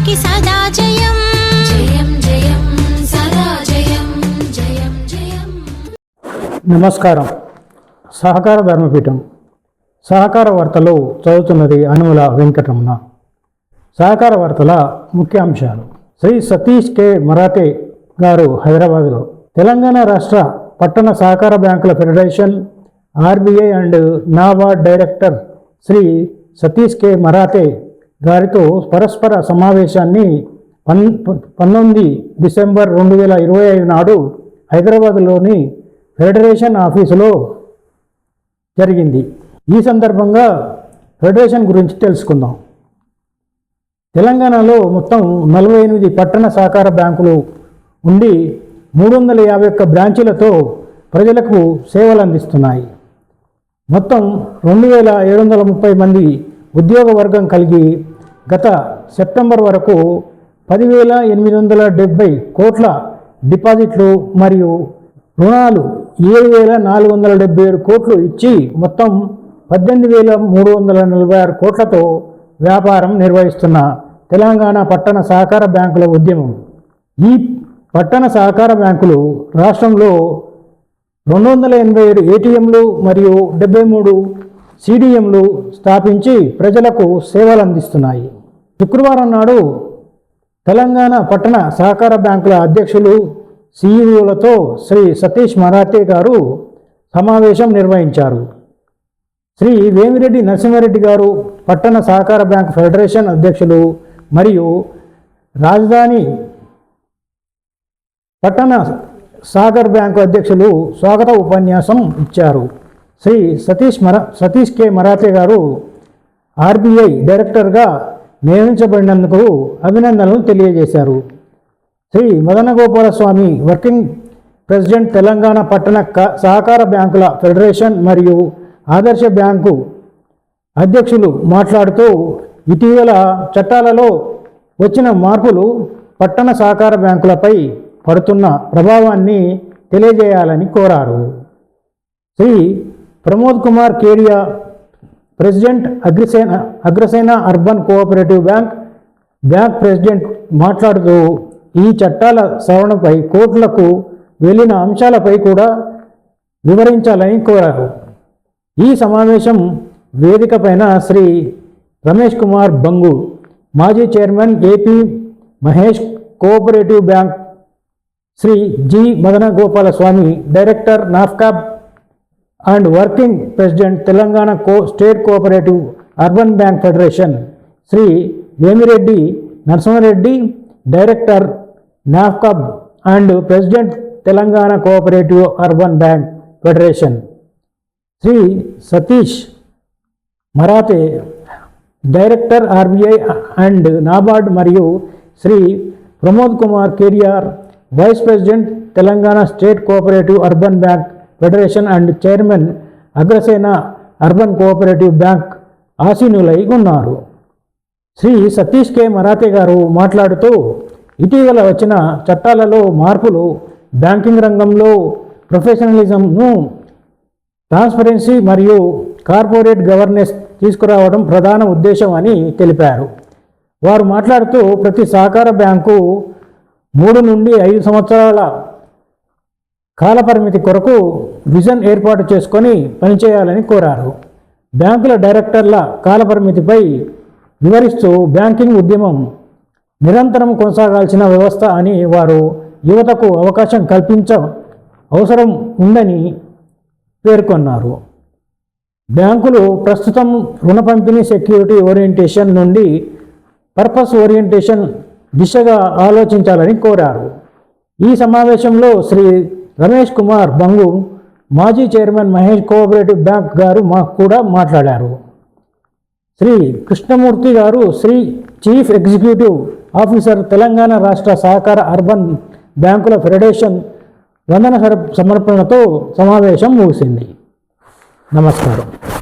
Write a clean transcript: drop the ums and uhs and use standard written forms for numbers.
కి సదా జయం జయం జయం సదా జయం జయం జయం. నమస్కారం. సహకార ధర్మపీఠం సహకార వార్తలు చదువుతున్నది అనుముల వెంకటరమణ. సహకార వార్తల ముఖ్యాంశాలు. శ్రీ సతీష్ కె మరాఠే గారు హైదరాబాద్లో తెలంగాణ రాష్ట్ర పట్టణ సహకార బ్యాంకుల federation RBI and NABARD director Shri Satish K Marathe గారితో పరస్పర సమావేశాన్ని 19 డిసెంబర్ 2025 నాడు హైదరాబాద్లోని ఫెడరేషన్ ఆఫీసులో జరిగింది. ఈ సందర్భంగా ఫెడరేషన్ గురించి తెలుసుకుందాం. తెలంగాణలో మొత్తం 48 పట్టణ సహకార బ్యాంకులు ఉండి 351 బ్రాంచీలతో ప్రజలకు సేవలు అందిస్తున్నాయి. మొత్తం 2730 మంది ఉద్యోగ వర్గం కలిగి గత సెప్టెంబర్ వరకు 10,870 కోట్ల డిపాజిట్లు మరియు రుణాలు 7,477 కోట్లు ఇచ్చి మొత్తం 18,346 కోట్లతో వ్యాపారం నిర్వహిస్తున్న తెలంగాణ పట్టణ సహకార బ్యాంకుల ఉద్యమం. ఈ పట్టణ సహకార బ్యాంకులు రాష్ట్రంలో 287 ఏటీఎంలు మరియు 73 సిడిఎంలు స్థాపించి ప్రజలకు సేవలు అందిస్తున్నాయి. శుక్రవారం నాడు తెలంగాణ పట్టణ సహకార బ్యాంకుల అధ్యక్షులు సిఇఓలతో శ్రీ సతీష్ మరాఠే గారు సమావేశం నిర్వహించారు. శ్రీ వేమిరెడ్డి నరసింహారెడ్డి గారు పట్టణ సహకార బ్యాంకు ఫెడరేషన్ అధ్యక్షులు మరియు రాజధాని పట్టణ సహకార బ్యాంకు అధ్యక్షులు స్వాగత ఉపన్యాసం ఇచ్చారు. శ్రీ సతీష్ కె మరాఠే గారు ఆర్బీఐ డైరెక్టర్గా నియమించబడినందుకు అభినందనలు తెలియజేశారు. శ్రీ మదనగోపాల స్వామి వర్కింగ్ ప్రెసిడెంట్ తెలంగాణ పట్టణ సహకార బ్యాంకుల ఫెడరేషన్ మరియు ఆదర్శ బ్యాంకు అధ్యక్షులు మాట్లాడుతూ ఇటీవల చట్టాలలో వచ్చిన మార్పులు పట్టణ సహకార బ్యాంకులపై పడుతున్న ప్రభావాన్ని తెలియజేయాలని కోరారు. Shri Pramod Kumar Kedia president Agrasena urban cooperative bank president మాట్లాడుతూ ఈ చట్టాల సవరణపై కోర్టులకు వెళ్ళిన అంశాలపై కూడా వివరించాలని కోరారు. ఈ సమావేశం వేదిక పైన శ్రీ రమేష్ కుమార్ బంగు మాజీ chairman AP Mahesh cooperative bank, Shri G Madanagopala Swamy director NAFCUB and working president Telangana state cooperative urban bank federation, Shri Vemireddy Narasimha Reddy director NAFCUB and president Telangana cooperative urban bank federation, Shri Satish Marathe director RBI and NABARD మరియు Shri Pramod Kumar Kediar vice president Telangana state cooperative urban bank federation and chairman Agrasena urban cooperative bank ఆసీనులై ఉన్నారు. Shri Satish K మరాఠే గారు మాట్లాడుతూ ఇటీవల వచ్చిన చట్టాలలో మార్పులు banking రంగంలో ప్రొఫెషనలిజంను, ట్రాన్స్పరెన్సీ మరియు కార్పొరేట్ గవర్నెన్స్ తీసుకురావడం ప్రధాన ఉద్దేశం అని తెలిపారు. వారు మాట్లాడుతూ ప్రతి సహకార బ్యాంకు 3 నుండి 5 సంవత్సరాల కాలపరిమితి కొరకు విజన్ ఏర్పాటు చేసుకొని పనిచేయాలని కోరారు. బ్యాంకుల డైరెక్టర్ల కాలపరిమితిపై వివరిస్తూ బ్యాంకింగ్ ఉద్యమం నిరంతరం కొనసాగాల్సిన వ్యవస్థ అని వారు యువతకు అవకాశం కల్పించ అవసరం ఉందని పేర్కొన్నారు. బ్యాంకులు ప్రస్తుతం రుణ పంపిణీ సెక్యూరిటీ ఓరియంటేషన్ నుండి పర్పస్ ఓరియంటేషన్ దిశగా ఆలోచించాలని కోరారు. ఈ సమావేశంలో శ్రీ రమేష్ కుమార్ బంగు మాజీ చైర్మన్ మహేష్ కోఆపరేటివ్ బ్యాంక్ గారు కూడా మాట్లాడారు. Shri Krishnamurthy garu Shri chief executive officer Telangana రాష్ట్ర సహకార అర్బన్ బ్యాంకుల ఫెడరేషన్ వందన సమర్పణతో సమావేశం ముగిసింది. నమస్కారం.